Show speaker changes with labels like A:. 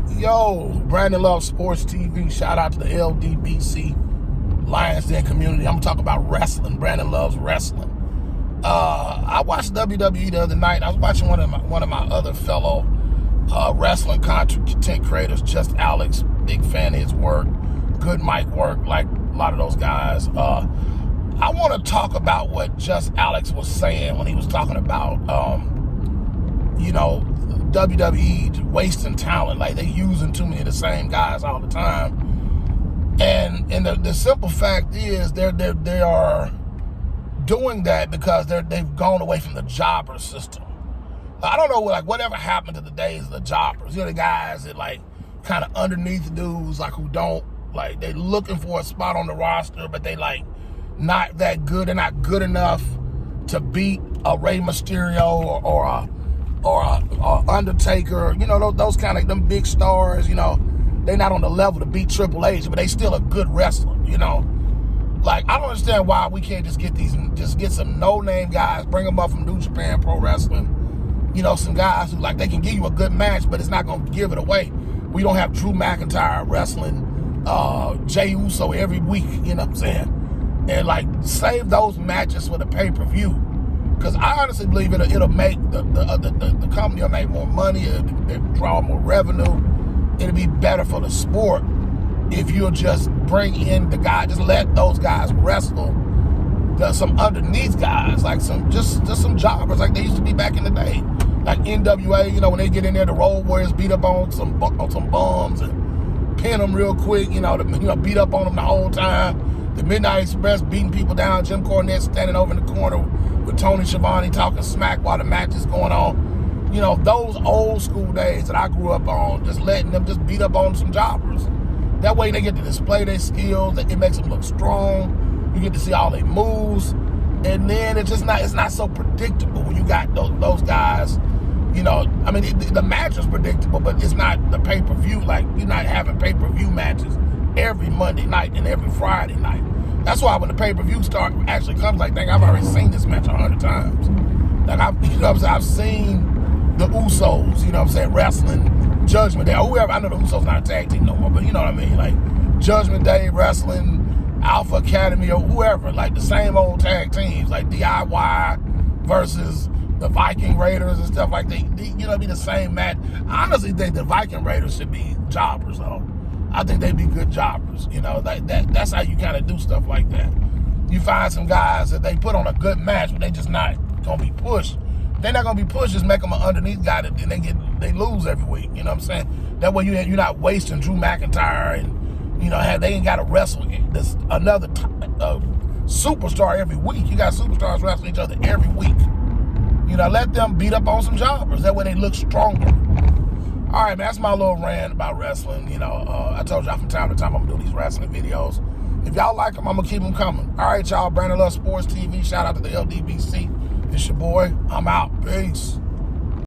A: Yo, Brandon Love Sports TV. Shout out to the LDBC Lions Den community. I'm gonna talk about wrestling. Brandon loves wrestling. I watched WWE the other night. I was watching one of my other fellow wrestling content creators, Just Alex. Big fan of his work. Good mic work, like a lot of those guys. I want to talk about what Just Alex was saying when he was talking about, WWE wasting talent, like they using too many of the same guys all the time. And the simple fact is they are doing that because they've gone away from the jobber system. I don't know, like whatever happened to the days of the jobbers. The guys that like kind of underneath the dudes, like who don't, like they looking for a spot on the roster, but they like not that good. They're not good enough to beat a Rey Mysterio or a Undertaker. Those kind of them big stars. They not on the level to beat Triple H, but they still a good wrestler. Like I don't understand why we can't just get some no-name guys, bring them up from New Japan Pro Wrestling. Some guys who like they can give you a good match, but it's not gonna give it away. We don't have Drew McIntyre wrestling Jey Uso every week. You know what I'm saying? And like save those matches for the pay-per-view, because I honestly believe it'll make the company will make more money. It'll draw more revenue. It'll be better for the sport if you'll just bring in the guy, just let those guys wrestle some underneath guys, like just some jobbers like they used to be back in the day. Like NWA, when they get in there, the Road Warriors beat up on some bums and pin them real quick, beat up on them the whole time. The Midnight Express beating people down, Jim Cornette standing over in the corner with Tony Schiavone talking smack while the match is going on. Those old school days that I grew up on, just letting them just beat up on some jobbers. That way they get to display their skills. It makes them look strong. You get to see all their moves. And then it's not so predictable when you got those guys. The match is predictable, but it's not the pay-per-view. Like, you're not having pay-per-view matches every Monday night and every Friday night. That's why when the pay-per-view actually comes, like, dang, I've already seen this match 100 times. Like, I've seen the Usos, wrestling Judgment Day, or whoever. I know the Usos not a tag team no more, but you know what I mean? Like, Judgment Day wrestling, Alpha Academy, or whoever, like the same old tag teams, like DIY versus the Viking Raiders and stuff like that. Be the same match. I honestly think the Viking Raiders should be jobbers, though. I think they'd be good jobbers. That's how you kind of do stuff like that. You find some guys that they put on a good match, but they just not gonna be pushed. They're not gonna be pushed. Just make them an underneath guy, and they lose every week. You know what I'm saying? That way you're not wasting Drew McIntyre and they ain't got to wrestle another superstar every week. You got superstars wrestling each other every week. Let them beat up on some jobbers. That way they look stronger. All right, man, that's my little rant about wrestling. I told y'all from time to time I'm gonna do these wrestling videos. If y'all like them, I'm gonna keep them coming. All right, y'all. Brandon Love Sports TV. Shout out to the LDBC. It's your boy. I'm out. Peace.